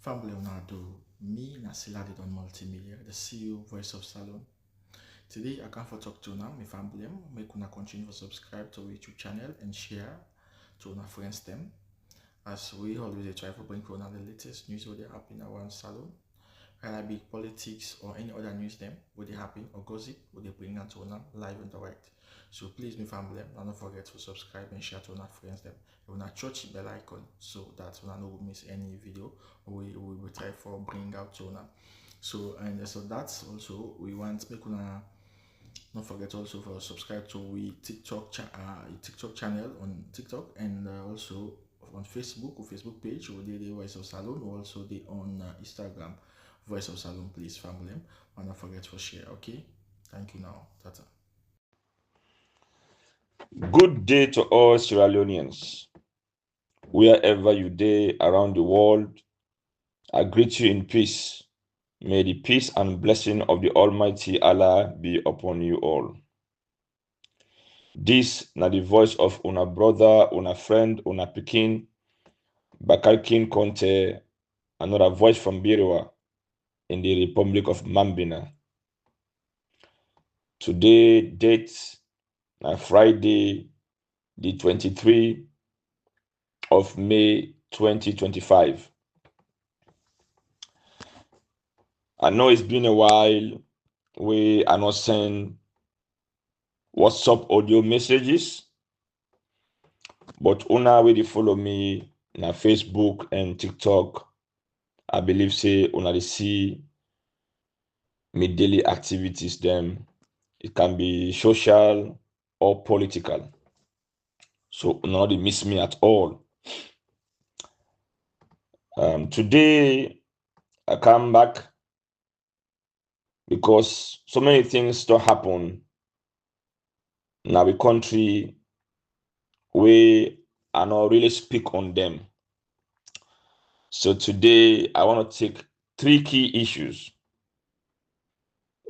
Family Leonardo, me Nasila did on multimedia, the CEO, Voice of Salon. Today I come for talk to now, my family, make una continue to subscribe to our YouTube channel and share to our friends them. As we always try to bring on the latest news what they happen around salon, whether it be politics or any other news them, what they happen or gossip, what they bring out to live and direct. So please, my family, don't forget to subscribe and share to our friends them. You wanna touch the bell icon so that you don't miss any video we will try for bring out to now. So that's also we want make una don't forget also for subscribe to we TikTok channel on TikTok and also on Facebook or Facebook page or the Voice of Salon or also the on Instagram Voice of Salon, please family. And don't forget to share. Okay, thank you now. Tata. Good day to all Sierra Leoneans. Wherever you day around the world, I greet you in peace. May the peace and blessing of the Almighty Allah be upon you all. This na the voice of una brother, una friend, una pikin, KING Konta, another voice from Biriwa in the Republic of Mambina. Today, date na Friday, the 23rd of May 2025. I know it's been a while. We are not sending WhatsApp audio messages, but una wey dey follow me na Facebook and TikTok, I believe say una dey see me daily activities them. It can be social or political. So una no dey miss me at all. Today I come back because so many things don't happen in our country. We are not really speak on them. So today I want to take 3 key issues.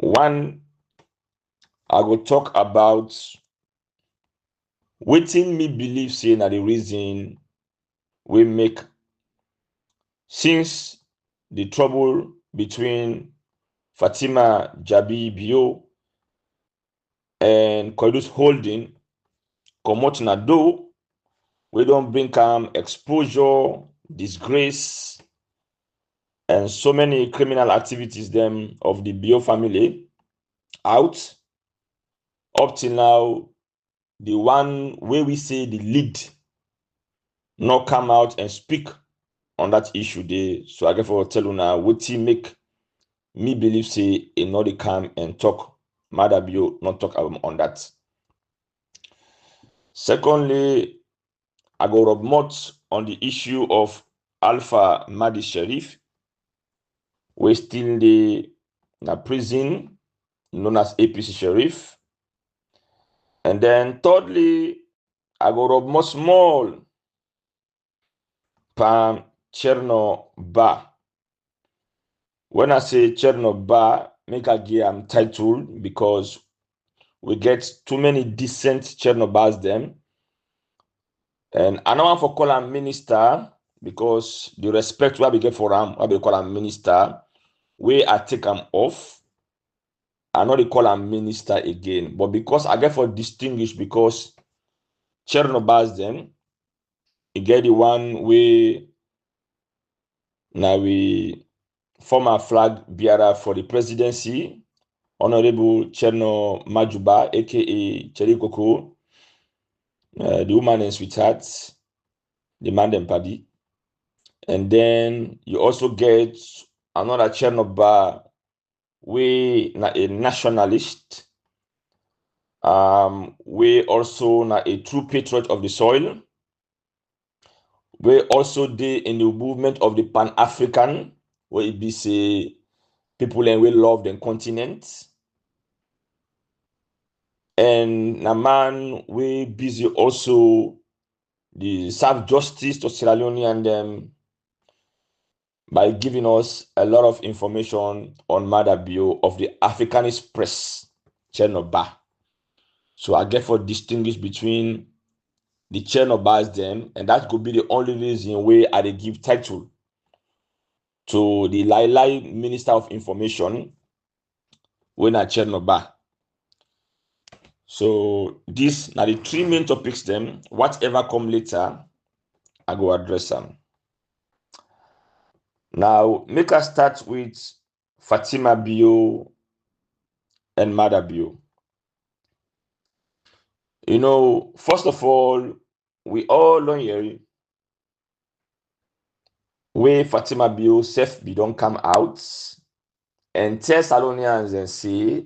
One, I will talk about wetin me believe say na the reason we make since the trouble between Fatima Jabi Bio and Koidus Holding commute na do, we don't bring exposure, disgrace, and so many criminal activities them of the Bio family out. Up till now, the one where we say the lead not come out and speak on that issue there. So I get for tell you now what make me believe say a not come and talk Maada Bio not talk on that. Secondly, I go rub much on the issue of Alpha Madi Sheriff. We still in the prison known as APC Sheriff. And then thirdly, I go rub much small Pam Cherno Ba. When I say Cherno Ba, make I give title because we get too many decent Chernobas them. And I don't want to call him minister because the respect we get for him, I call him minister, we I take him off. I know they call him minister again, but because I get for distinguish because Chernobas them, you get the one way now we former flag bearer for the presidency, Honorable Cherno Majuba, aka Cherikoko, the woman in sweetheart, the man and paddy. And then you also get another Chernoba, we a nationalist, we also a true patriot of the soil. We also did in the movement of the Pan-African, where it be say people and we love the continent. And a man we busy also the serve justice to Sierra Leone and them by giving us a lot of information on Maada Bio of the Africanist press, Chernoba. So I get for distinguish between the Chernobas them, and that could be the only reason where I give title to the Lai Minister of Information when I Chernobyl. So these are the three main topics them. Whatever come later, I go address them. Now, make us start with Fatima Bio and Maada Bio. You know, first of all, we all learn here where Fatima Bio self be don't come out and Thessalonians and say,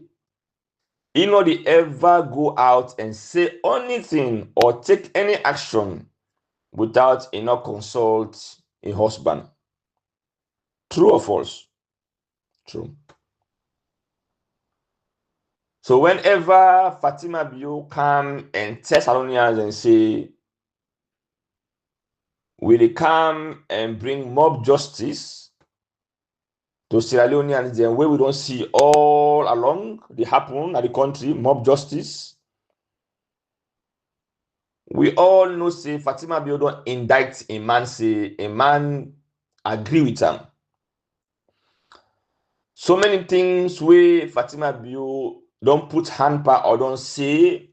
you know, they ever go out and say anything or take any action without consult a husband. True or false? True. So whenever Fatima Bio come and Thessalonians and say, will they come and bring mob justice to Sierra Leoneans, then where we don't see all along they happen at the country, mob justice. We all know say Fatima Bio don't indict a man, say a man agree with him. So many things where Fatima Bio don't put hand pa or don't say,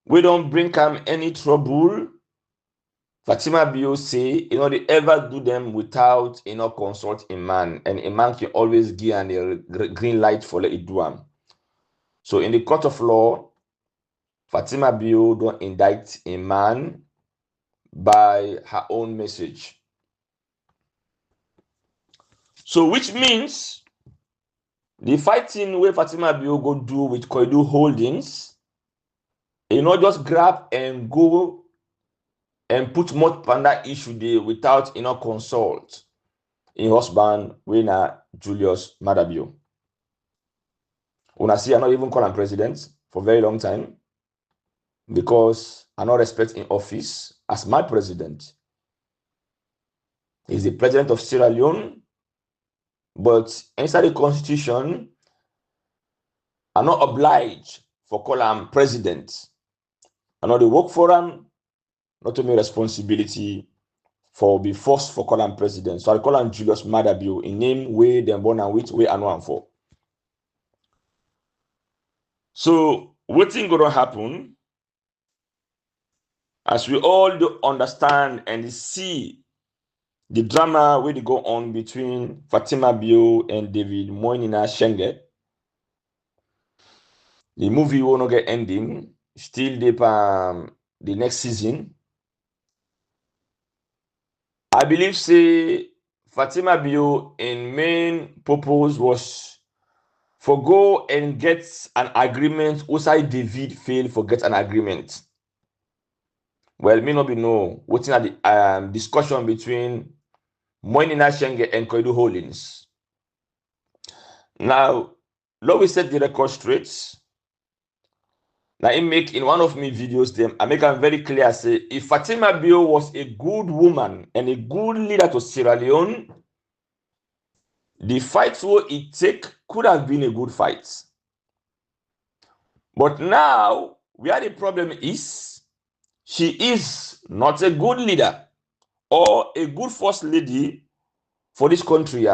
we don't bring him any trouble. Fatima Bio say, they ever do them without, consult a man. And a man can always give a green light for let it do them. So in the court of law, Fatima Bio don't indict a man by her own message. So which means the fighting where Fatima Bio go do with Koidu Holdings, just grab and go and put more panda issue there without consult in husband winner Julius Maada Bio. Una see, I not even call him president for a very long time because I not respect in office as my president. He's the president of Sierra Leone, but inside the constitution, I'm not obliged for call him president. I know they work for him, not to me responsibility for be forced for call him president. So I call him Julius Maada Bio in name way them born and which way I know him for. So what thing gonna happen as we all do understand and see the drama where they go on between Fatima Bio and David Moinina Shenge. The movie will not get ending, still the next season. I believe say Fatima Bio in main purpose was for go and get an agreement. Also, David failed for get an agreement. Well, may not be know what's in the discussion between Moinina Shenge and Koidu Holdings. Now, let me set the record straight. Now, I make in one of my videos, I make it very clear, say, if Fatima Bio was a good woman and a good leader to Sierra Leone, the fight what it take could have been a good fight. But now, where the problem is, she is not a good leader or a good first lady for this country.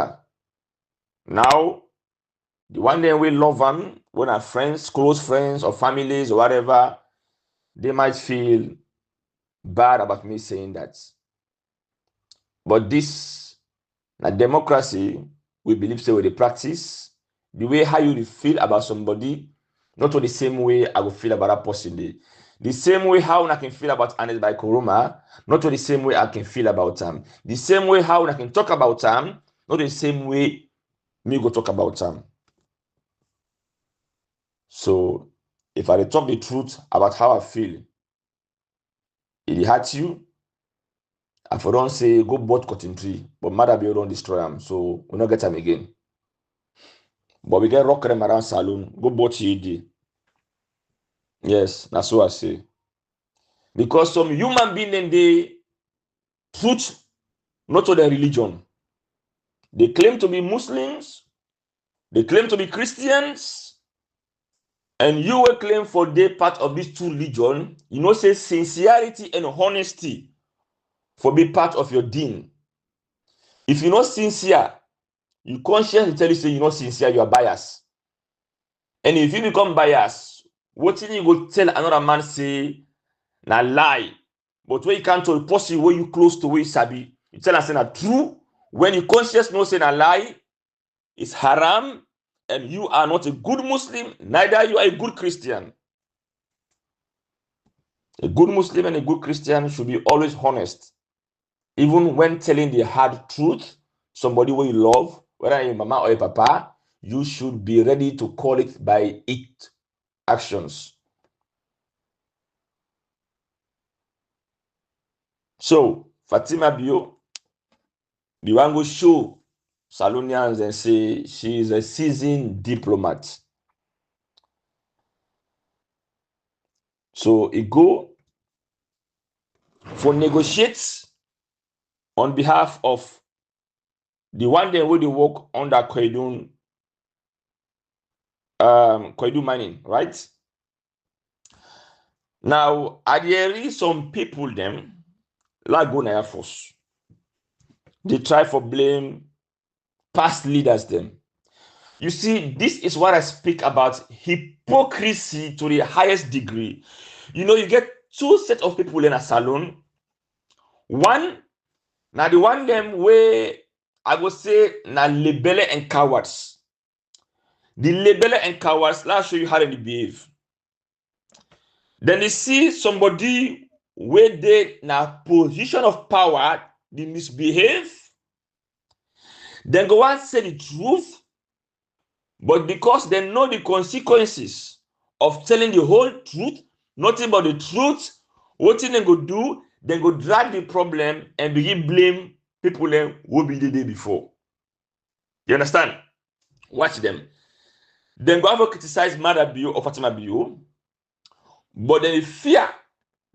Now, the one day we love them, when our friends, close friends or families or whatever, they might feel bad about me saying that. But this, democracy, we believe so with the practice, the way how you feel about somebody, not the same way I will feel about that person. The same way how I can feel about Anes by Koroma, not the same way I can feel about him. The same way how I can talk about him, not the same way me go talk about him. So if I talk the truth about how I feel, it hurts you. I for don't say go bought cotton tree, but Maada Bio don't destroy them, so we not get them again. But we get rock them around saloon, go bought ED. Yes, that's what I say. Because some human being then they truth not to their religion. They claim to be Muslims, they claim to be Christians, and you will claim for their part of these two religion, say sincerity and honesty for be part of your deen. If you're not sincere, you consciously tell you say you're not sincere, you are biased. And if you become biased, what you go tell another man say na lie. But when you come to a person where you close to where you sabi, you tell us say na true. When you conscious know say na lie, it's haram, and you are not a good Muslim, neither you are a good Christian. A good Muslim and a good Christian should be always honest. Even when telling the hard truth, somebody who you love, whether a mama or a papa, you should be ready to call it by its actions. So, Fatima Bio, the one go show Salonians and say she is a seasoned diplomat. So, it go for negotiates on behalf of the one day where they work under Koidun mining, right? Now, there is some people them like go Air Force. They try for blame past leaders them. You see, this is what I speak about hypocrisy to the highest degree. You know, you get two sets of people in a salon. One, now the one them where I would say na label and cowards. The label and cowards, let's show you how they behave. Then you see somebody where they na position of power, they misbehave. Then go and say the truth, but because they know the consequences of telling the whole truth, nothing but the truth, what they go do, they go drag the problem and begin blame people who be the day before. You understand? Watch them. Then go have to criticize Maada Bio or Fatima Bio, but then they fear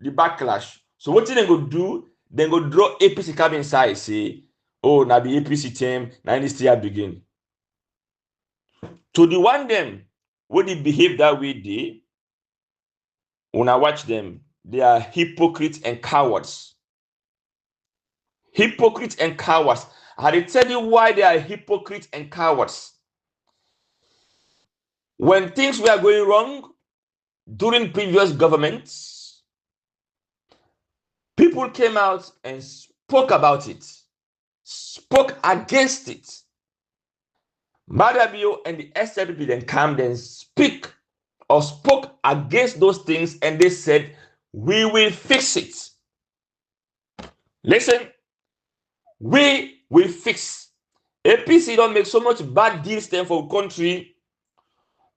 the backlash. So what they go do, they go draw APC cab inside, say, oh, now the APC team, now this year begin. To the one them, when they behave that way, they, when I watch them, they are hypocrites and cowards. Hypocrites and cowards. I tell you why they are hypocrites and cowards. When things were going wrong during previous governments, people came out and spoke about it, spoke against it. Maada Bio and the SLP then came and speak or spoke against those things, and they said, we will fix it. Listen, we will fix. APC don't make so much bad deals then for country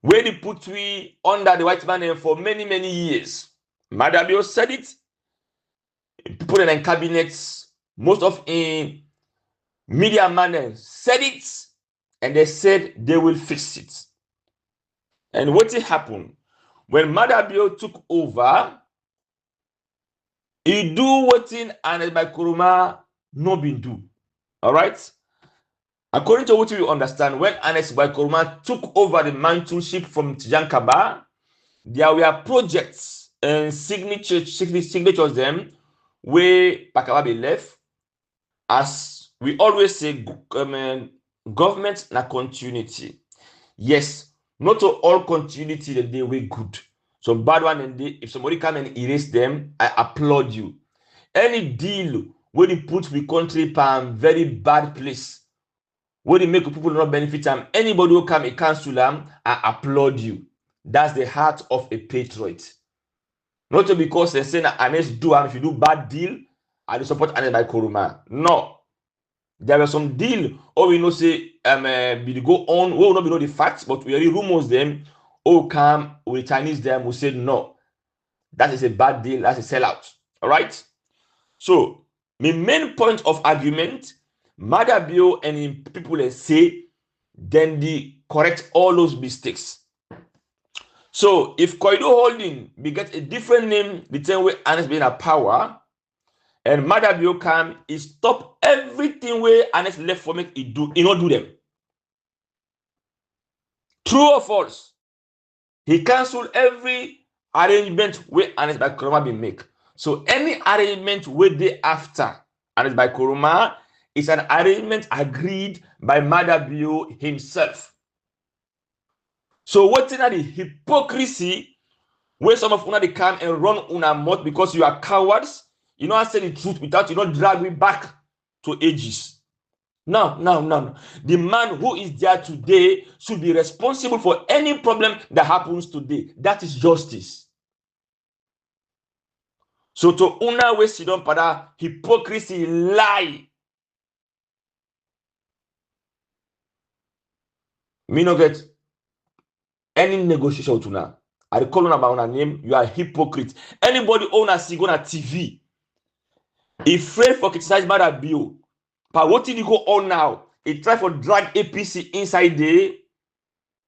where they put we under the white man for many, many years. Maada Bio said it. People in cabinets, most of in media men said it, and they said they will fix it. And what happened? When Maada Bio took over, he do what in and by Kpanguma no been do. All right. According to what we understand, when Anes by Kpanguma took over the mantleship from Tijankaba, there were projects and signatures them where Pakababe left. As we always say, government na continuity. Yes, not all continuity that they were good. Some bad one, and if somebody come and erase them, I applaud you. Any deal where they put the country in very bad place, where they make people not benefit them, anybody who come and cancel them, I applaud you. That's the heart of a patriot. Not because they say that Anes do, and if you do bad deal, I support Anes by Kpanguma. No. There were some deal, or we know say we go on, we will not know the facts, but we already rumors them, or come with Chinese them who said no. That is a bad deal, that's a sellout. All right. So my main point of argument, Maada Bio and people say, then they correct all those mistakes. So if Koido Holding we get a different name, the same way Anes being a power, and Maada Bio come, he stop everything where Anes left for me, he not do them. True or false? He cancel every arrangement where Anes by Kpanguma be make. So any arrangement where they after Anes by Kpanguma, It's an arrangement agreed by Maada himself. So what's in the hypocrisy where some of una they come and run una mouth because you are cowards? You know, I say the truth without you not drag me back to ages. No. The man who is there today should be responsible for any problem that happens today. That is justice. So to una we sit down pada hypocrisy lie. Me no get any negotiation with una. I call una by una name. You are a hypocrite. Anybody own a see go na TV. Afraid for criticize Maada. But what did you go on now? He try for drag APC inside there.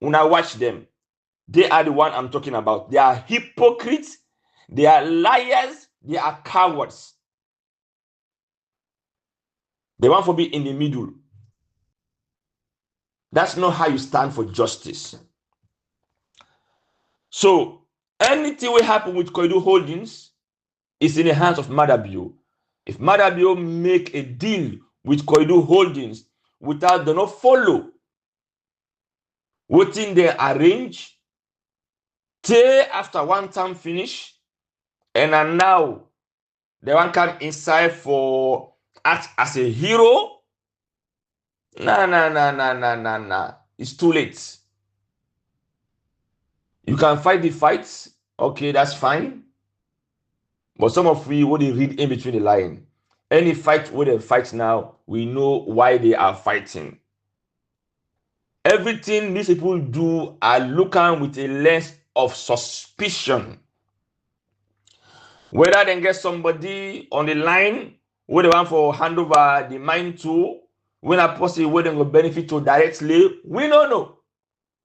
Una watch them. They are the one I'm talking about. They are hypocrites. They are liars. They are cowards. They want to be in the middle. That's not how you stand for justice. So anything will happen with Koidu Holdings is in the hands of Maada. If Maada make a deal with Koidu Holdings without them not follow what they arrange, till after one time finish, and now they want come inside for act as a hero. Nah. It's too late. You can fight the fights, okay, that's fine. But some of we what they read in between the line. Any fight where they fight now, we know why they are fighting. Everything these people do are looking with a lens of suspicion. Whether they get somebody on the line where they want for hand over the mine to, when a person where they will benefit to directly, we don't know.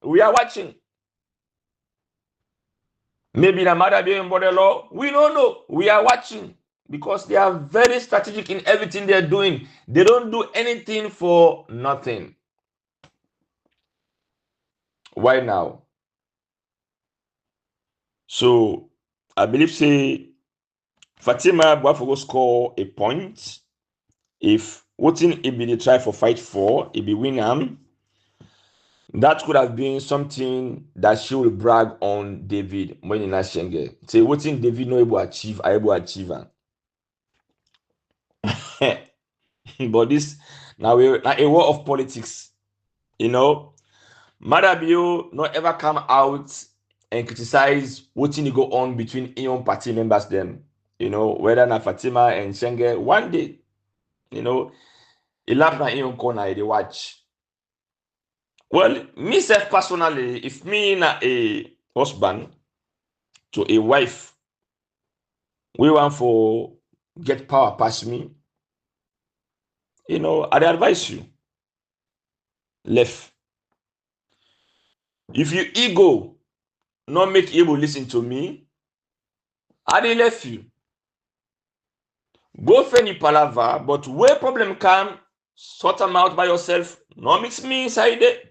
We are watching. Maybe the Maada being law, we don't know. We are watching because they are very strategic in everything they're doing. They don't do anything for nothing. Why now? So I believe say Fatima will go score a point. If what in it be the try for fight for, it be win. That could have been something that she will brag on David when in Shenge. Say what in David no able achieve, I able achieve. But this now a war of politics, you know. Maada not ever come out and criticize what thing go on between Ion party members them. You know, whether na Fatima and Shenge one day, you know, he laugh na Ion corner they watch. Well, myself personally, if me na a husband to a wife, we want for get power past me, you know, I'd advise you left. If you ego not make able listen to me, I dey left you. Go for any palava, but where problem come, sort them out by yourself. No mix me inside it.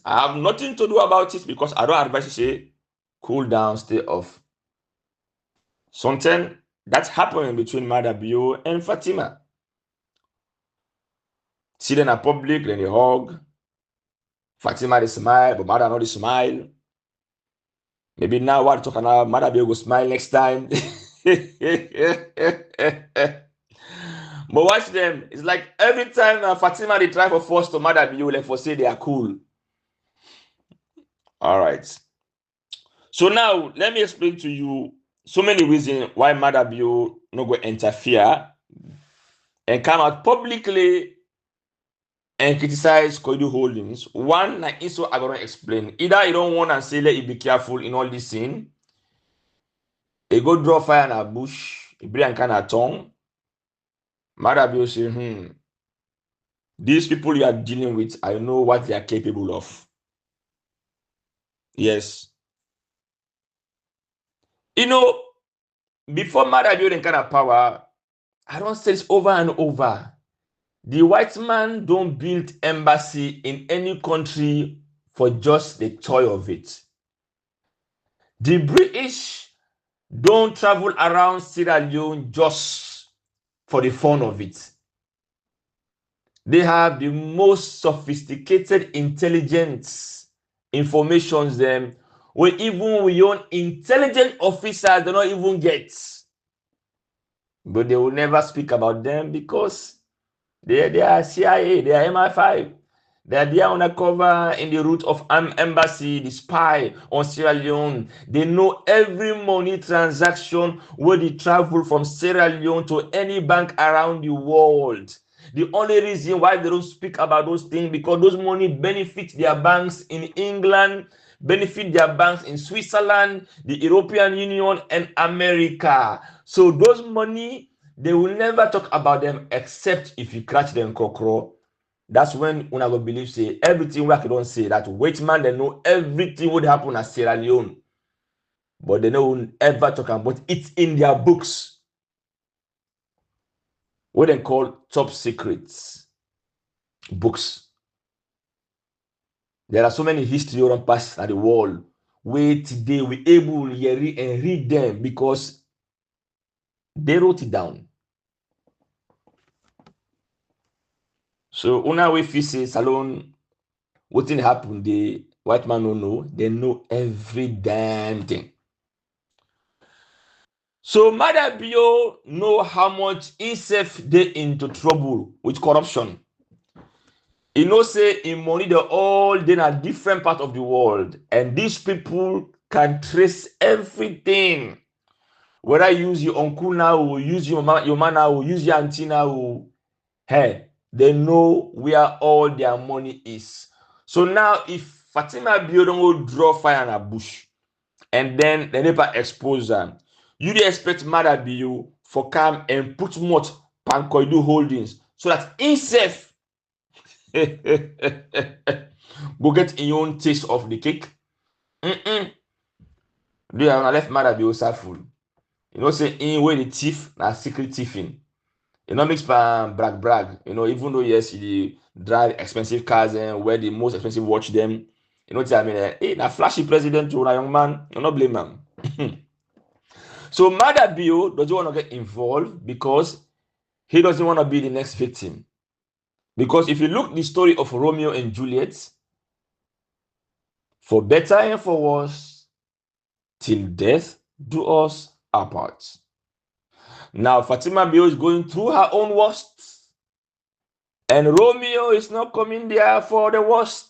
I have nothing to do about it because I don't advise you say cool down, stay off. Something that's happening between Maada and Fatima. See them in public, then they hug. Fatima they smile, but Maada not they smile. Maybe now what talking about Maada go smile next time. But watch them. It's like every time Fatima they try for force to Maada like for say they are cool. All right. So now let me explain to you so many reasons why Maada no go interfere and come out publicly and criticize Koidu Holdings. One, like so I'm gonna explain. Either you don't want to say let you be careful in all this scene. You go draw fire in a bush, you bring kind of tongue. Maada say, these people you are dealing with, I know what they are capable of. Yes. You know, before Maada building kind of power, I don't say this over and over. The white man don't build embassy in any country for just the joy of it. The British don't travel around Sierra Leone just for the fun of it. They have the most sophisticated intelligence informations them where even we own intelligent officers do not even get. But they will never speak about them because they are CIA, they are MI5. They are there undercover in the route of embassy, the spy on Sierra Leone. They know every money transaction where they travel from Sierra Leone to any bank around the world. The only reason why they don't speak about those things because those money benefit their banks in England, benefit their banks in Switzerland, the European Union, and America. So those money, they will never talk about them except if you catch them cockroach. That's when una go believe say everything we don't say that wait man they know everything would happen at Sierra Leone, but they don't ever talk about it in their books. What they call top secrets books. There are so many history on past at the world where today we able to read them because they wrote it down. So una we feel say Salon, what thing happen? The white man don't know. They know every damn thing. So Maada Bio know how much himself they into trouble with corruption. He know say in money they all in a different part of the world, and these people can trace everything. Whether you use your uncle now, or use your man now, or use your auntie now, hey, they know where all their money is. So now if Fatima Bio don't go draw fire in a bush, and then they never expose them, you dey expect Maada Bio for come and put much Pankoidu holdings so that himself go get in your own taste of the cake. Do you have left Maada Bio full? You know, say in way the thief, na secret thieving. You know, mix brag. You know, even though yes, he drive expensive cars and wear the most expensive watch them. You know what I mean? Hey, na flashy president to a young man. You not blame him. So Maada Bio doesn't want to get involved because he doesn't want to be the next victim. Because if you look the story of Romeo and Juliet, for better and for worse, till death do us apart. Now Fatima Bio is going through her own worst, and Romeo is not coming there for the worst.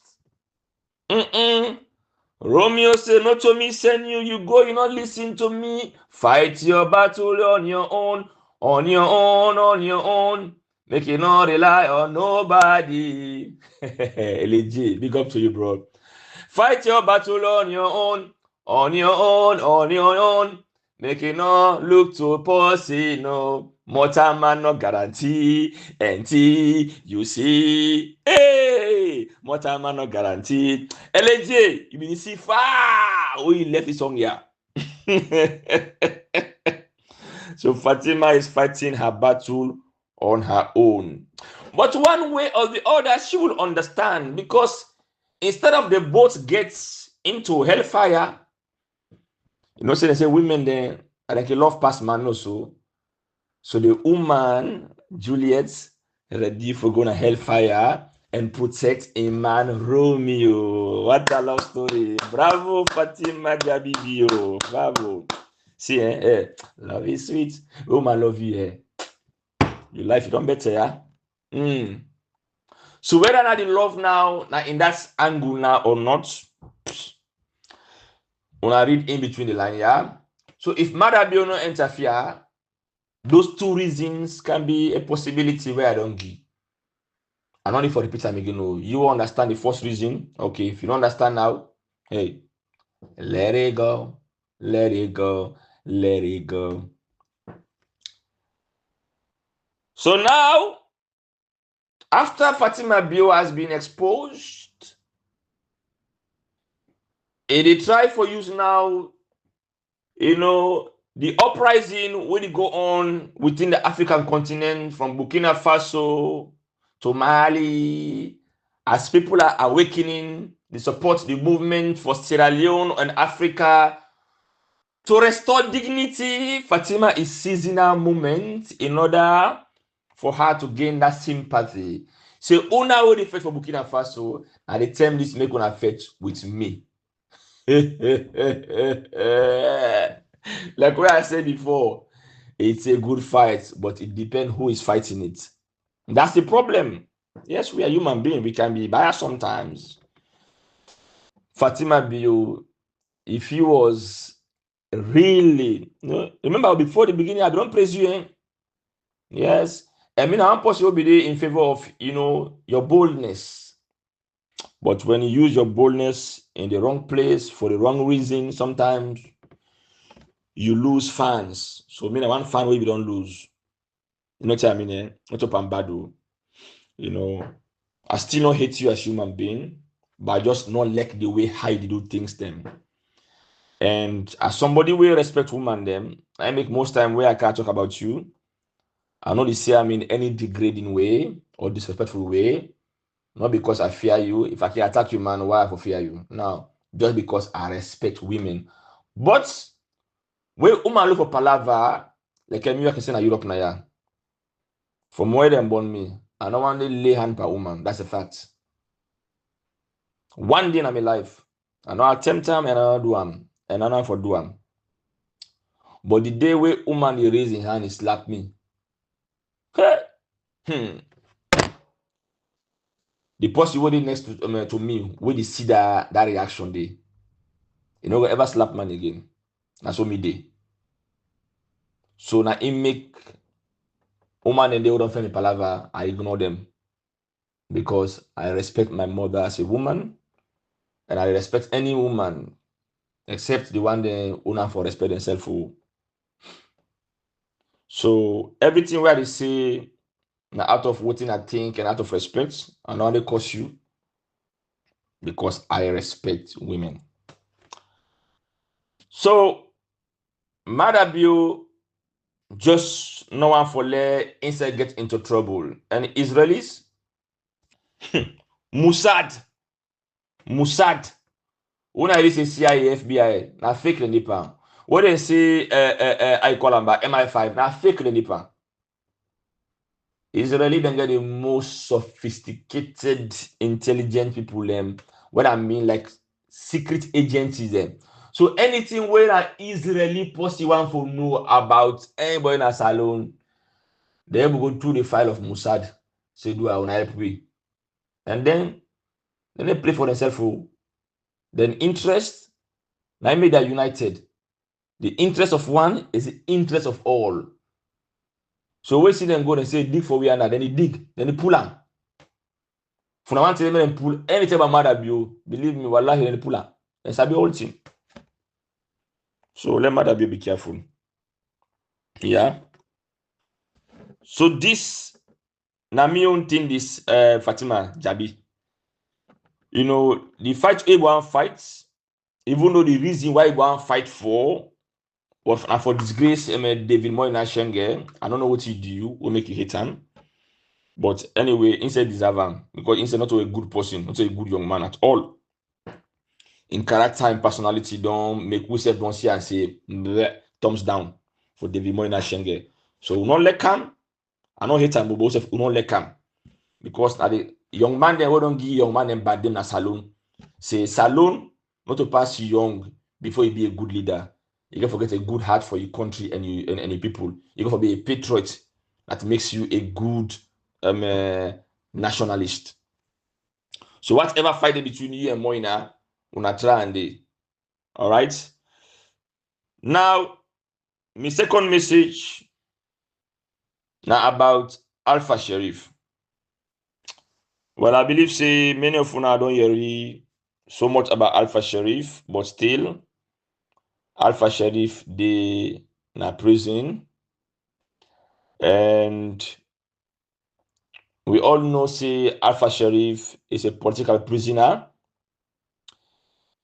Romeo say, "No to me, send you. You go, you not listen to me. Fight your battle on your own, on your own, on your own. Make you not rely on nobody." LG, big up to you, bro. Fight your battle on your own, on your own, on your own. Make you not look to pussy, no. Mortal man no guarantee, until you see. Hey, mortal man no guarantee. LJ, you been see far. Oh, you left it song here. So Fatima is fighting her battle on her own. But one way or the other, she will understand because instead of the boat gets into hellfire, you know, say they say women then like a love past man also. So the woman, Juliet, ready for going to hellfire and protect a man, Romeo. What a love story. Bravo, Fatima Gabibio. Bravo. See, love is sweet. Woman love you, Your life, you don't better, yeah? So whether or not the love now in that angle now or not, when I read in between the line, yeah? So if Maada Bio no interfere, those two reasons can be a possibility where I don't give. And only for repeat time again, no. You understand the first reason. Okay, if you don't understand now, hey, let it go, let it go, let it go. So now, after Fatima Bio has been exposed, they try for use now, you know, the uprising will go on within the African continent from Burkina Faso to Mali, as people are awakening, they support the movement for Sierra Leone and Africa. To restore dignity, Fatima is seizing a moment in order for her to gain that sympathy. Say una will dey fetch for Burkina Faso, and the term this make una fetch with me. Like what I said before, it's a good fight, but it depends who is fighting it. That's the problem. Yes, we are human beings. We can be biased sometimes. Fatima Bio, if he was really, remember before the beginning, I don't praise you. Yes. I mean, I'm possible be in favor of, your boldness. But when you use your boldness in the wrong place for the wrong reason, sometimes you lose fans. So, I mean, one fan where you don't lose. You know what I mean? Not up and bad. I still not hate you as human being, but I just not like the way how you do things them. And as somebody will respect woman them, I make most time where I can't talk about you. I know they say I'm in any degrading way or disrespectful way. Not because I fear you. If I can attack you, man, why I for fear you? No, just because I respect women. But when woman look for palava, like me, I can say na Europe na ya. From where they born me, I don't want to lay hand per woman. That's a fact. One day in my life, I know I attempt them and I do them, and I know for do them. But the day where woman they raise in hand, he slap me. The person who next to me, where they see that reaction day, you know, ever slap man again. That's what me day. So now it make woman and they don't find me palava. I ignore them because I respect my mother as a woman, and I respect any woman except the one that una for respect themselves. So everything where they say now out of what I think and out of respect, I not only curse you because I respect women. So Maada just no one for let inside get into trouble. And Israelis, Mossad, when I say CIA, FBI, now fake the nipa. What they say, I call them MI5, now fake the nipa. Israeli then get the most sophisticated, intelligent people. What I mean, like secret agencies. So anything where an Israeli posse want to know about anybody in a salon, they will go through the file of Mossad. Say, do I want to help me? And then they play for themselves. Then interest, now made that united. The interest of one is the interest of all. So we see them go and say, dig for we are now. Then they dig, then they pull on. For now, tell them pull anything about Maada, believe me, wallahi, then they pull on. That's a whole thing. So let Maada be careful. Yeah. So this, now me own thing, this Fatima Jabi. The fight A1 fights, even though the reason why A1 fight for was for disgrace David Moynihan Schengen. I don't know what he do will make you hate him. But anyway, instead deserve him because instead not a good person, not a good young man at all. In character and personality, don't make we don't see and say thumbs down for David Moynihan Schengen. So we not let him. I don't hate him, but both we not let him because the young man they don't give young man them bad them na salon. Say salon not to pass young before you be a good leader. You can forget a good heart for your country and you and your people. You can be a patriot that makes you a good nationalist. So whatever fight between you and Moina, una try and they. All right. Now, my second message now about Alpha Sheriff. Well, I believe say many of una don't hear so much about Alpha Sheriff, but still, Alpha Sheriff they na prison, and we all know say Alpha Sheriff is a political prisoner.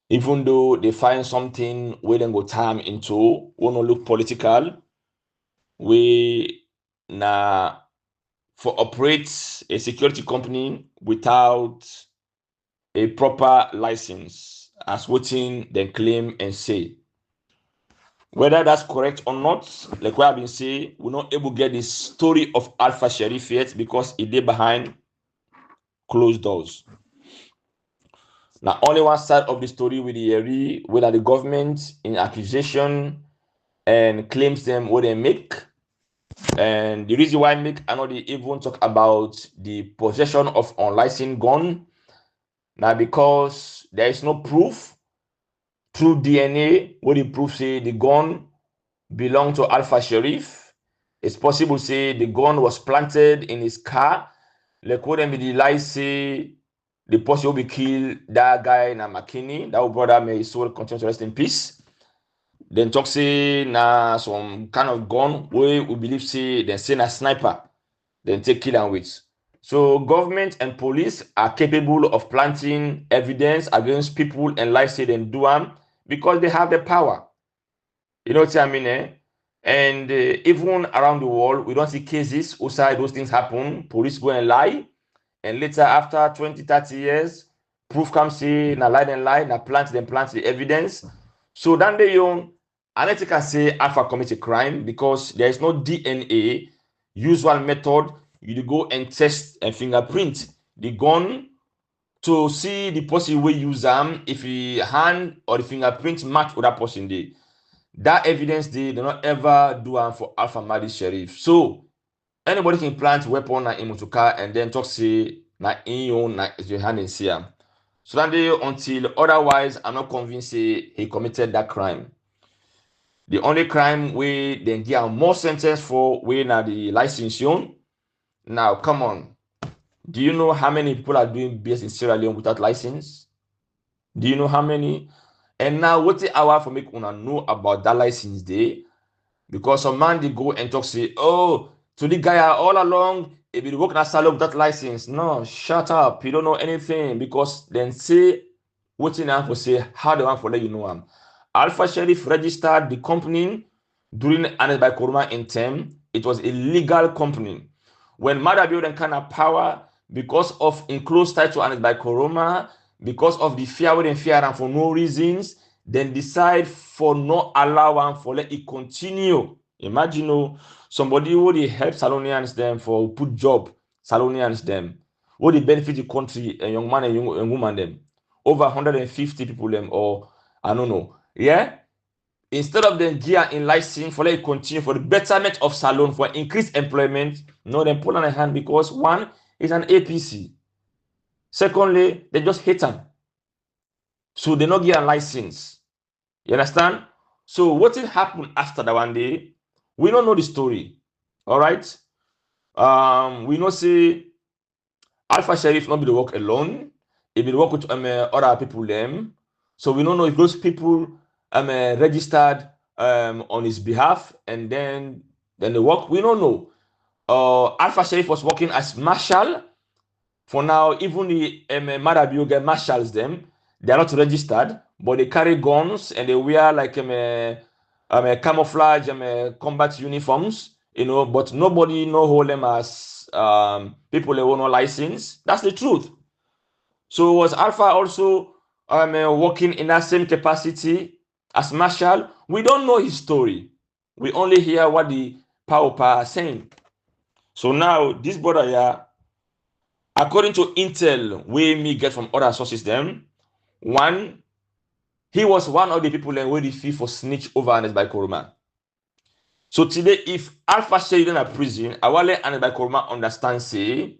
Even though they find something where they go time into, we not look political, we na for operate a security company without a proper license, as waiting then claim and say. Whether that's correct or not, like what I've been saying, we're not able to get the story of Alpha Sheriff yet because it did behind closed doors. Now, only one side of the story with the area, whether the government in accusation and claims them what they make. And the reason why I make another even talk about the possession of unlicensed gun. Now, because there is no proof through DNA, what the proof say the gun belonged to Alpha Sheriff. It's possible say the gun was planted in his car. Like what them the lie say the person will be killed that guy na McKinney, that brother, may his soul continue to rest in peace. Then talk say na some kind of gun where we believe say then say na sniper, then take kill and wait. So government and police are capable of planting evidence against people and life say them do them because they have the power. You know what I mean? Eh? And even around the world, we don't see cases outside those things happen. Police go and lie. And later, after 20, 30 years, proof comes say, na lie, na plant the evidence. So then they young, unless you can say Alpha commit a crime because there is no DNA, usual method, you go and test and fingerprint the gun to see the person will use them if the hand or the fingerprint match with that person there. That evidence they do not ever do them for Alpha Madi Sheriff. So anybody can plant weapon na in car and then talk say na in your na your hand in see am. So that day until otherwise, I'm not convinced say he committed that crime. The only crime we then give more sentence for we na the licensing. Now come on. Do you know how many people are doing business in Sierra Leone without license? Do you know how many? And now what the hour for make una know about that license day? Because some man they go and talk say, oh, to the guy all along, if you work in a salon without license. No, shut up. You don't know anything. Because then say what you have to say, how they want to let you know him. Alpha Sheriff registered the company during Anes by Koroma in term. It was a legal company. When Maada built and kind of power, because of enclosed title Anes by Koroma, because of the fear within fear and for no reasons, then decide for not allowing for let it continue. Imagine somebody who they help Salonians them for put job, Salonians them, who they benefit the country, a young man and young woman them, over 150 people them, or I don't know. Yeah. Instead of them gear in license for let it continue for the betterment of Salon for increased employment, no, them pull on a hand because one is an APC. Secondly, they just hate them. So they not get a license. You understand? So what will happen after that one day? We don't know the story. All right. We know say Alpha Sheriff not be the work alone. He be the work with other people them. So we don't know if those people registered on his behalf and then they work. We don't know. Alpha Sheriff was working as marshal. For now, even the Maada Bioga marshals them, they are not registered, but they carry guns and they wear like camouflage combat uniforms, but nobody know hold them as people they want no license. That's the truth. So was Alpha also working in that same capacity as marshal? We don't know his story. We only hear what the power are saying. So now this brother here, according to intel we me get from other sources them, one, he was one of the people that were the fee for snitch over Anes by Koroma. So today, if Alpha Sheriff in a prison, Awale Anes by Koroma understand say,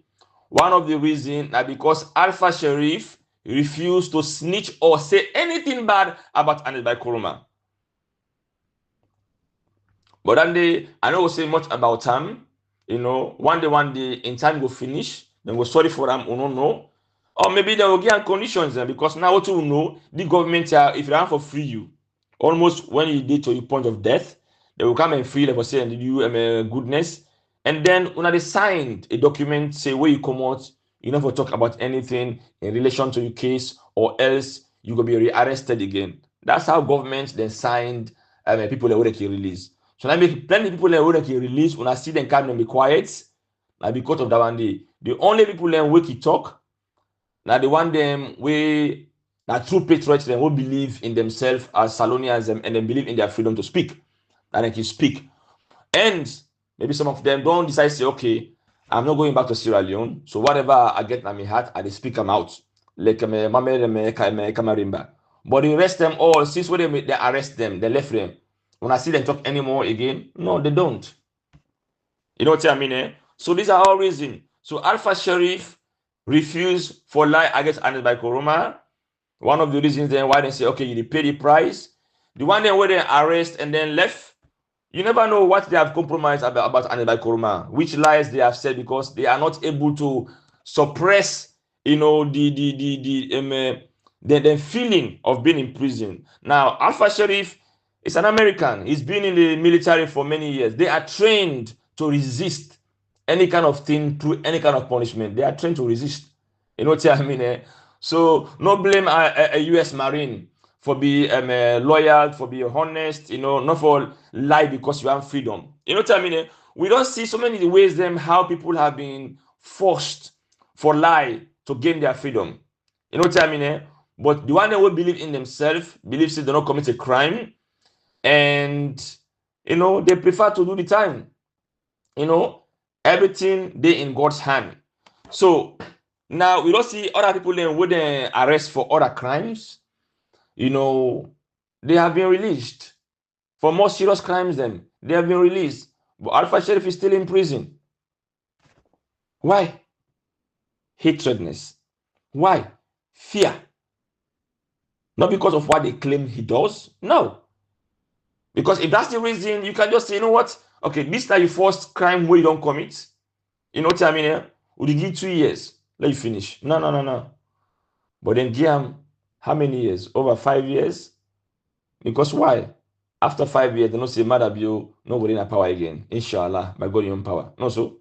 one of the reasons that because Alpha Sheriff refused to snitch or say anything bad about Anes by Koroma. But then I don't say much about him. One day, in time will finish. Then we're sorry for them, we don't know. Or maybe they will give conditions because now what you know, the government, if they want for free you, almost when you did to the point of death, they will come and free you for saying you goodness. And then when they signed a document, say where you come out, you never talk about anything in relation to your case, or else you will be rearrested again. That's how government then signed people that would release. So now make plenty of people that would release when I see them come and be quiet. Now because of that one day, the only people that wake talk. Now the one them we that true patriots them will believe in themselves as Salonians and then believe in their freedom to speak. And they can speak. And maybe some of them don't decide to say, okay, I'm not going back to Sierra Leone. So whatever I get in my heart, I speak them out. Like Kamarimba. But the rest them all, since when they arrest them, they left them. When I see them talk anymore again, no, they don't. You know what I mean? Eh? So these are all reasons. So Alpha Sheriff refused for lie against Anibal Koroma. One of the reasons then why they say, okay, you pay the price. The one then where they arrest and then left, you never know what they have compromised about Anibal Koroma, which lies they have said because they are not able to suppress, you know, the feeling of being in prison. Now, Alpha Sheriff is an American. He's been in the military for many years. They are trained to resist any kind of thing through any kind of punishment. They are trained to resist. You know what I mean? Eh? So no blame a U.S. Marine for be loyal, for be honest, you know, not for lie because you have freedom. You know what I mean? Eh? We don't see so many ways them how people have been forced for lie to gain their freedom. You know what I mean? Eh? But the one that will believe in themselves, believes they don't commit a crime, and you know they prefer to do the time. You know, everything they in God's hand. So now we don't see other people then with arrest for other crimes. You know, they have been released for more serious crimes. Then they have been released, but Alpha Sheriff is still in prison. Why? Hatredness. Why? Fear. Not because of what they claim he does. No. Because if that's the reason, you can just say, you know what? Okay, this time you first crime where you don't commit. You know what I mean? Eh? Would you give 2 years? Let you finish. No, no, no, no. But then give him how many years? Over 5 years? Because why? After 5 years, they don't say Maada you nobody in power again. Inshallah, by God in power. No, so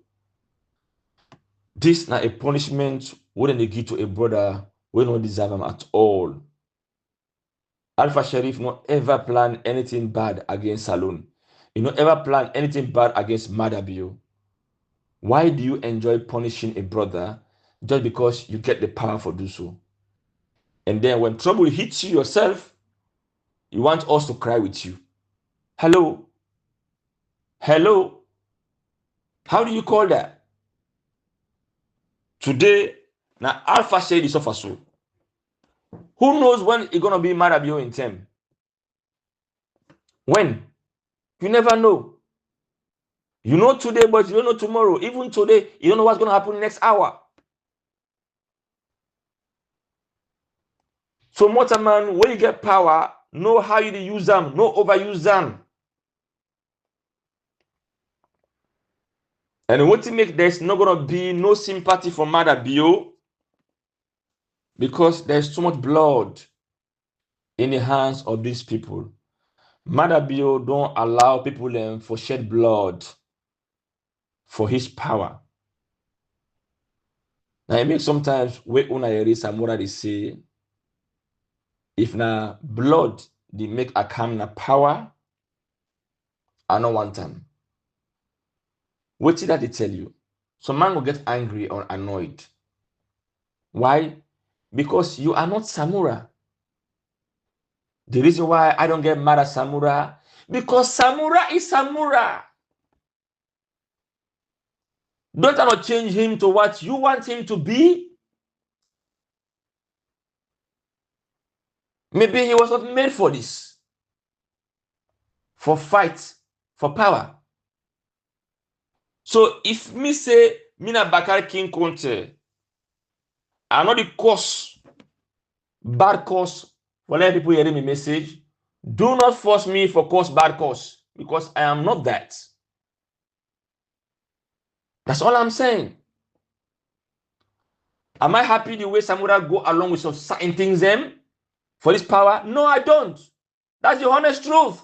this not a punishment wouldn't they give to a brother we don't deserve him at all. Alpha Sheriff not ever plan anything bad against Salon. You not ever plan anything bad against Maada. Why do you enjoy punishing a brother just because you get the power for do so? And then when trouble hits you yourself, you want us to cry with you. Hello? Hello? How do you call that? Today, now Alpha said this offer so. Who knows when it's gonna be Maada in time? When? You never know. You know today, but you don't know tomorrow. Even today, you don't know what's gonna happen next hour. So Motorman, when you get power, know how you use them, no overuse them. And what to make there's not gonna be no sympathy for Maada because there's so much blood in the hands of these people. Maada don't allow people for shed blood for his power. Now it makes sometimes we una samura they say if na blood they make a come na power, I don't want them. What did that they tell you? Some man will get angry or annoyed. Why? Because you are not Samura. The reason why I don't get mad at Samura, because Samura is Samura. Don't I not change him to what you want him to be? Maybe he was not made for this. For fight, for power. So if me say, Mina Bakar King Konte, I know the cause, bad cause, for let people hearing me message, do not force me for cause bad cause, because I am not that. That's all I'm saying. Am I happy the way Samura go along with some certain things them for this power? No, I don't. That's the honest truth.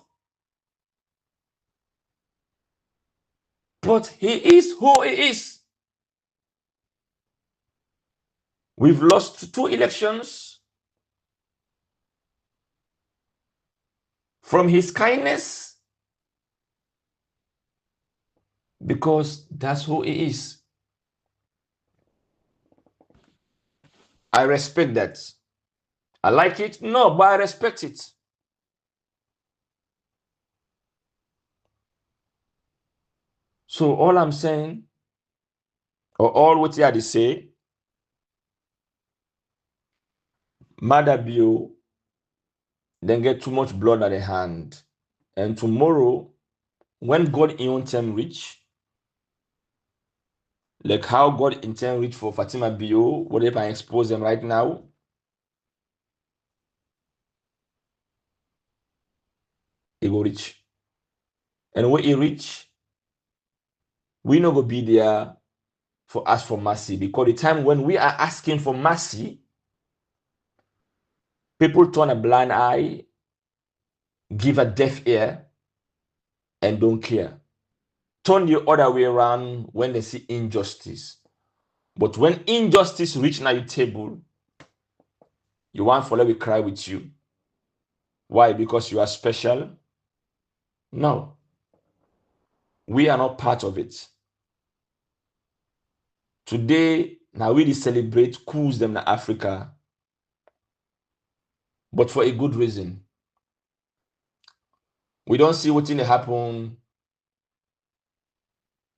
But he is who he is. We've lost 2 elections from his kindness because that's who he is. I respect that. I like it? No, but I respect it. So all I'm saying, or all what they say, Maada bill, then get too much blood at the hand. And tomorrow, when God in own time reach, like how God intend reach for Fatima Bio, whatever I expose them right now, he will reach. And when he reach, we not go be there for ask for mercy, because the time when we are asking for mercy, people turn a blind eye, give a deaf ear, and don't care. Turn the other way around when they see injustice. But when injustice reach now your table, you want for let me cry with you. Why? Because you are special? No. We are not part of it. Today, now we celebrate coups them in Africa, but for a good reason. We don't see what's in happen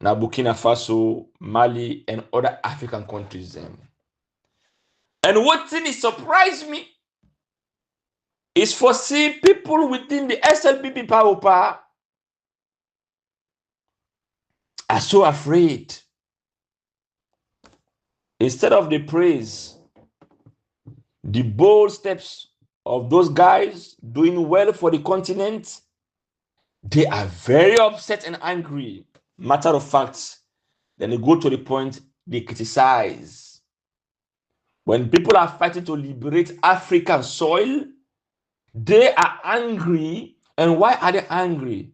now Burkina Faso, Mali, and other African countries. And what thing is surprised me is for see people within the SLPP power are so afraid. Instead of the praise, the bold steps of those guys doing well for the continent, they are very upset and angry. Matter of fact, then they go to the point they criticize. When people are fighting to liberate African soil, they are angry. And why are they angry?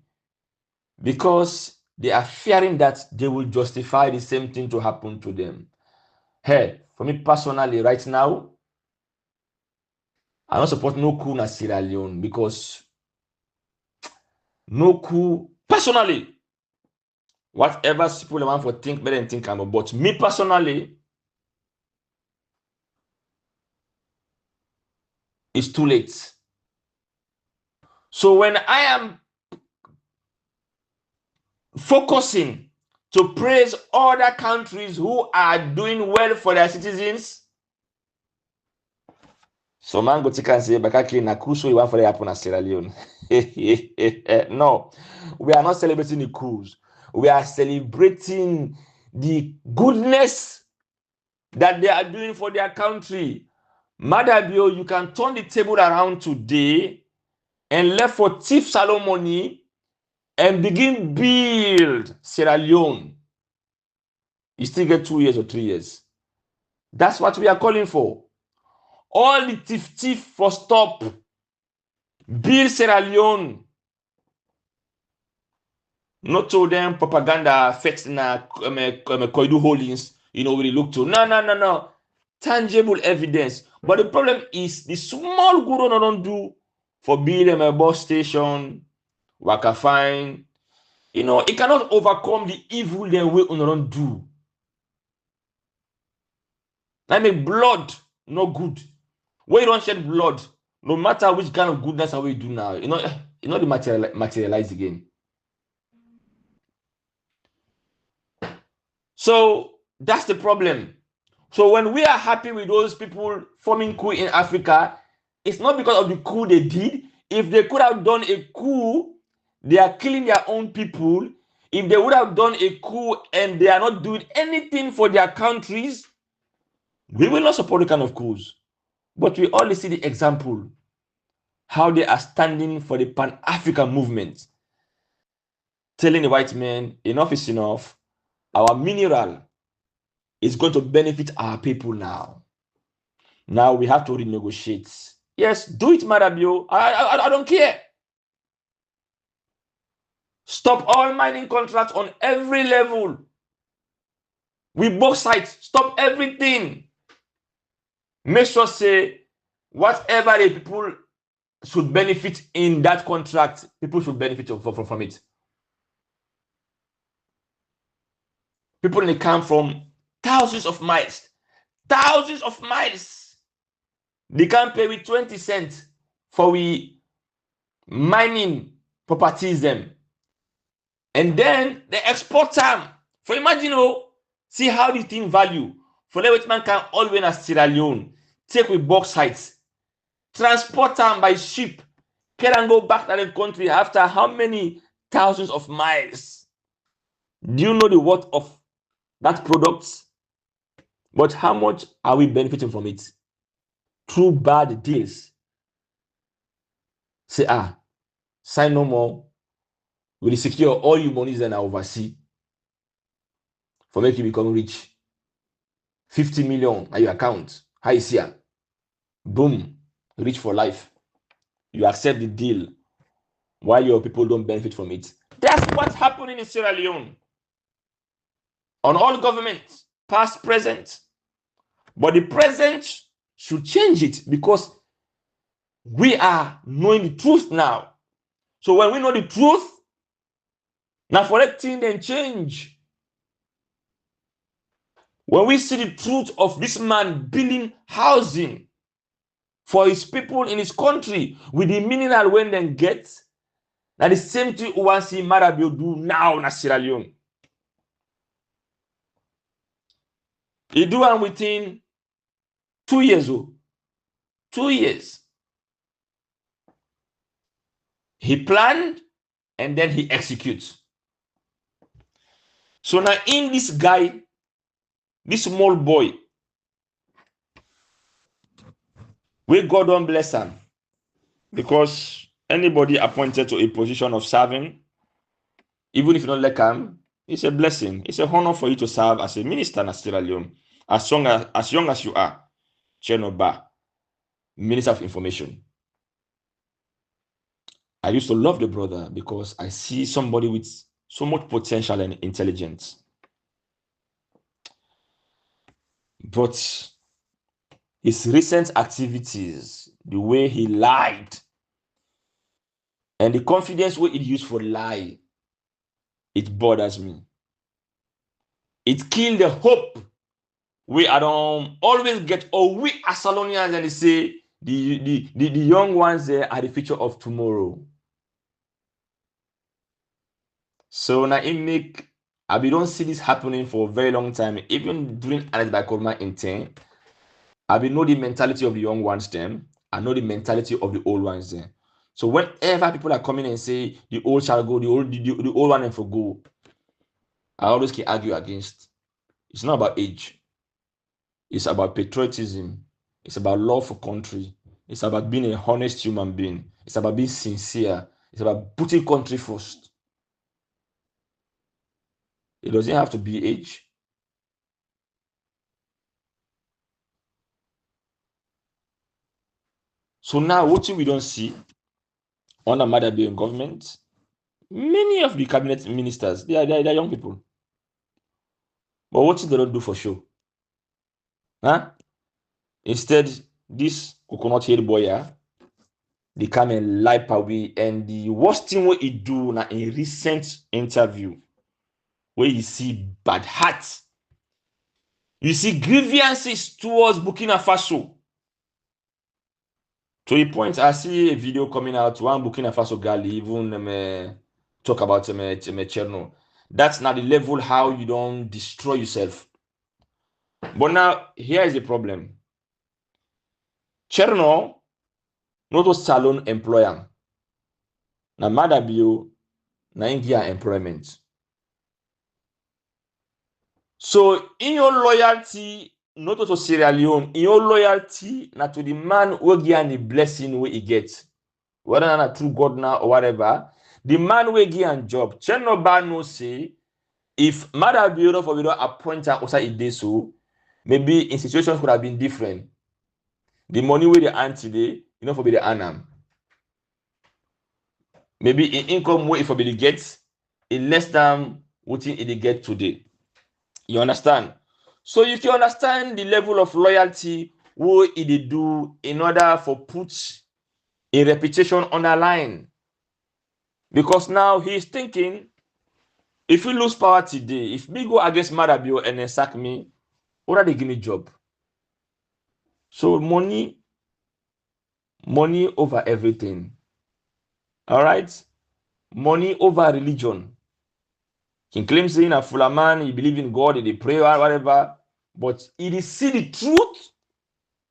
Because they are fearing that they will justify the same thing to happen to them. Hey, for me personally, right now, I don't support no coup na Sierra Leone, because no coup, personally, whatever people want for think better than think about, but me personally, it's too late. So when I am focusing to praise other countries who are doing well for their citizens, so man go take and say, Bakaki na coup you want for the happen in Sierra Leone. No, we are not celebrating the coups. We are celebrating the goodness that they are doing for their country. Maada Bio, you can turn the table around today and left for thief Salomoni and begin build Sierra Leone. You still get 2 years or 3 years. That's what we are calling for. All the thief for stop. Build Sierra Leone. Not to them propaganda fix na Koidu holdings, we look to. No. Tangible evidence. But the problem is the small guru don't do for building a bus station, waka fine. It cannot overcome the evil they will don't do. I make blood no good. When you don't shed blood, no matter which kind of goodness we do now, the materialize again. So that's the problem. So when we are happy with those people forming coup in Africa, it's not because of the coup they did. If they could have done a coup, they are killing their own people. If they would have done a coup and they are not doing anything for their countries, we will not support the kind of coups. But we only see the example, how they are standing for the Pan-African movement, telling the white man, enough is enough. Our mineral is going to benefit our people now. Now we have to renegotiate. Yes, do it, Marabio. I don't care. Stop all mining contracts on every level. We both sides. Stop everything. Make sure say whatever the people should benefit in that contract, people should benefit from it. People in the camp from thousands of miles. Thousands of miles. They can pay with 20 cents for we mining properties them. And then they export them. For imagine, See how the thing value. For let man can always na Sierra Leone take with bauxite, transport them by ship, can go back to the country after how many thousands of miles? Do you know the worth of that product? But how much are we benefiting from it? Through bad deals. Say, sign no more. We'll secure all your monies and oversee for make you become rich. 50 million at your account. How is here? Boom. Rich for life. You accept the deal while your people don't benefit from it. That's what's happening in Sierra Leone. On all governments, past, present. But the present should change it because we are knowing the truth now. So when we know the truth, now for that thing then change. When we see the truth of this man building housing for his people in his country with the mineral when they get, now the same thing we want to see Maada do now in Sierra Leone. He do one within 2 years. 2 years. He planned and then he executes. So now in this guy, this small boy, we God don't bless him. Because anybody appointed to a position of serving, even if you don't like him, it's a blessing. It's an honor for you to serve as a minister in Sierra Leone. As young as you are, Chenoba, Minister of Information. I used to love the brother because I see somebody with so much potential and intelligence. But his recent activities, the way he lied, and the confidence he used for lie, it bothers me. It killed the hope we are always get, or we as Salonians, and they say the young ones there are the future of tomorrow. So now it make we don't see this happening for a very long time. Even during Alex by Kpanguma in 10, I know the mentality of the young ones them. I know the mentality of the old ones there. So whenever people are coming and say the old shall go, the old one and for go, I always can argue against. It's not about age. It's about patriotism. It's about love for country. It's about being a honest human being. It's about being sincere. It's about putting country first. It doesn't have to be age. So now, what we don't see under Maada being government, many of the cabinet ministers, they are young people. But what they don't do for sure? Huh? Instead, this coconut head boy, they come and lie away. And the worst thing what he do now in recent interview, where you see bad heart, you see grievances towards Burkina Faso. To the point, I see a video coming out, one Burkina Faso girl even talk about Cherno. That's not the level how you don't destroy yourself. But now, here is the problem. Cherno, not a salon employer. Na Maada bio, na India employment. So, in your loyalty, not to Sierra Leone, in your loyalty, not to the man who give the blessing where he gets, whether not through God now or whatever, the man will give a job. Chernobyl no say, if Maada Bureau for video appoint her outside it did so, maybe in situations could have been different. The money where they earn today, you know, for be the earn. Maybe in income where if for be the get, in less than what it get today. You understand? So you can understand the level of loyalty what it do in order for put a reputation on the line. Because now he's thinking, if we lose power today, if me go against Maada Bureau and they sack me, what are they give me job? So money over everything. All right? Money over religion. He claims saying a full man, he believe in God, he pray or whatever, but he see the truth,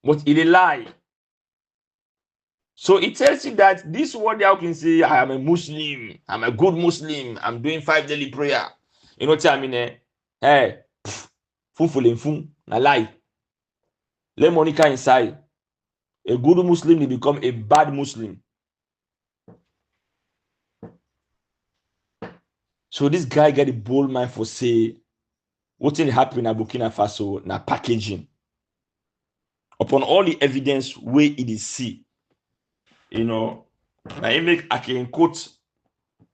but he lie. So it tells you that this word how can say I am a Muslim, I'm a good Muslim, I'm doing 5 daily prayer. You know what I mean? Hey, fun na lie. Let Monica inside. A good Muslim will become a bad Muslim. So this guy get a bold mind for say what thing happen in Burkina Faso na packaging. Upon all the evidence where it is see, you know, I can quote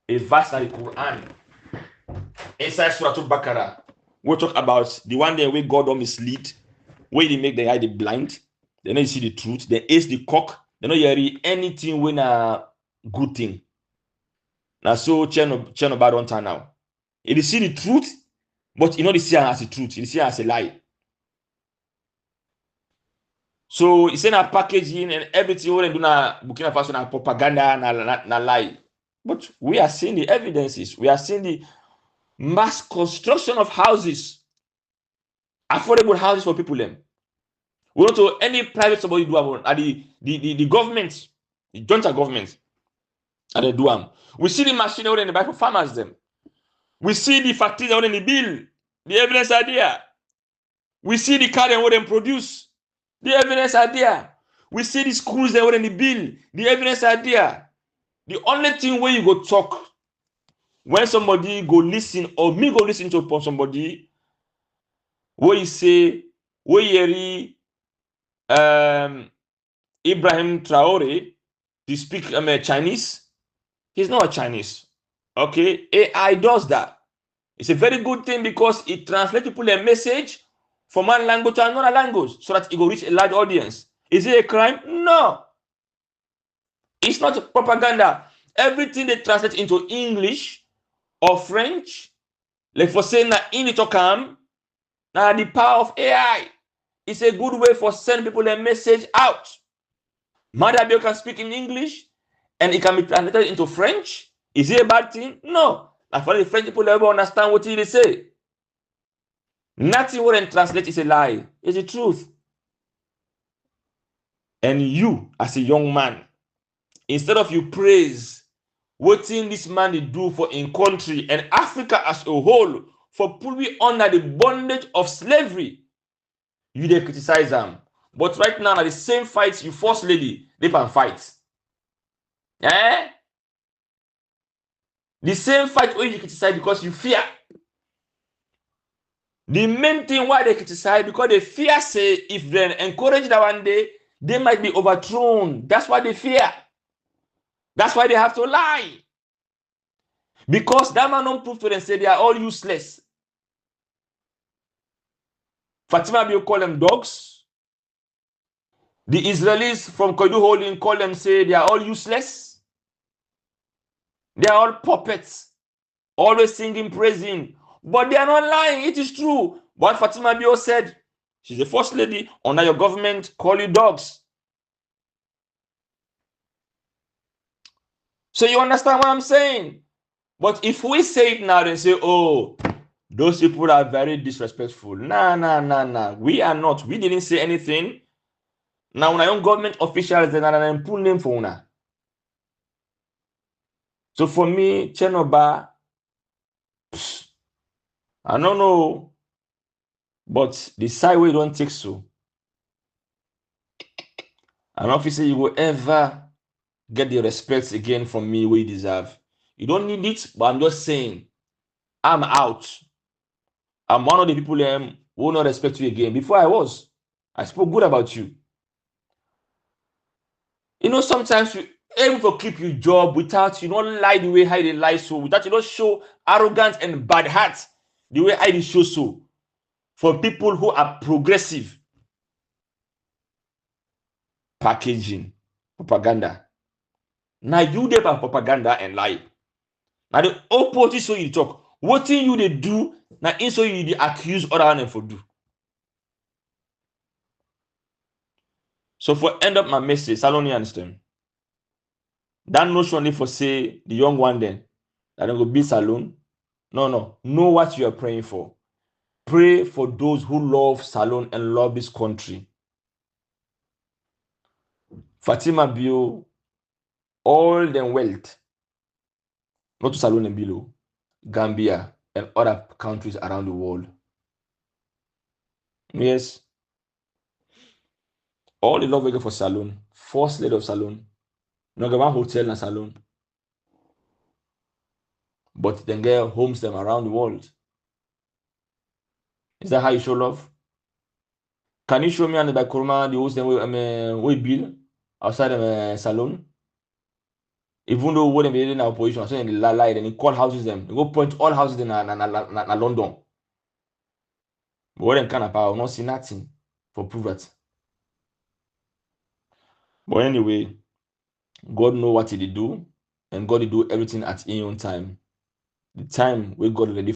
a verse in the Quran inside Surah Al-Baqarah. We'll talk about the one day where God don't mislead, where they make the eye the blind, they don't see the truth, they ace the cock, they don't hear anything when a good thing. Now so Chen bad on time now. It see the truth, but you know the see as the truth, you see as a lie. So it's in a packaging and everything we do na Burkina Faso na propaganda na lie. But we are seeing the evidences. We are seeing the mass construction of houses, affordable houses for people. We don't know any private somebody do the government, the joint government, and they do them. We see the machinery in the buy for farmers them. We see the factories in the bill. The evidence are there. We see the car and what they produce. The evidence are there. We see the schools that were in the bill. The evidence are there. The only thing where you go talk when somebody go listen or me go listen to somebody where you say where you Ibrahim Traore to speak Chinese, he's not a Chinese. Okay, AI does that. It's a very good thing because it translates people a message from one language to another language so that it will reach a large audience. Is it a crime? No. It's not propaganda. Everything they translate into English or French, like for saying that in it come, now the power of AI is a good way for sending people a message out. Maada can speak in English and it can be translated into French. Is it a bad thing? No. And for the French people, they will understand what they say. Nothing when translate is a lie. It's the truth. And you, as a young man, instead of you praise what this man did do for in country and Africa as a whole for putting under the bondage of slavery, you they criticize them. But right now, the same fights you force lady, they can fight. Eh? The same fight where you criticize because you fear. The main thing why they criticize because they fear say if they encourage that one day, they might be overthrown. That's why they fear. That's why they have to lie. Because that man don't prove to them say they are all useless. Fatima will call them dogs. The Israelis from Kodu Holding call them say they are all useless. They are all puppets. Always singing, praising. But they are not lying. It is true. What Fatima Bio said, she's the first lady under your government, call you dogs. So you understand what I'm saying? But if we say it now and say, oh, those people are very disrespectful. Nah. We are not. We didn't say anything. Now, when I own government officials, then I pull name for una. So for me, Chenoba, I don't know, but the side way don't take so. An officer, you will ever get the respect again from me where you deserve. You don't need it, but I'm just saying, I'm out. I'm one of the people who will not respect you again. Before I spoke good about you. You know, sometimes you able to keep your job without you don't lie the way how they lie so, without you don't show arrogance and bad heart the way I show so. For people who are progressive. Packaging, propaganda. Now you dey by propaganda and lie. Now the opposite so you talk. What thing you they do, now in so you the accuse other one for do. So for end up my message, I don't understand. That notion for say the young one then that they go be salon. No. Know what you are praying for. Pray for those who love Salone and love this country. Fatima build all the wealth, not to Salone and below, Gambia and other countries around the world. Yes. All the love we get for Salone, first lady of Salone, no get one hotel na Salone, but then get homes them around the world. Is that how you show love? Can you show me and by Kurma the host them we build outside of Salone? Even though when they in opposition, so they lie, then they call houses them. They go point all houses in London. But what them kind of power, not see nothing for prove that. But anyway, God know what he do, and God will do everything at his own time. The time where God ready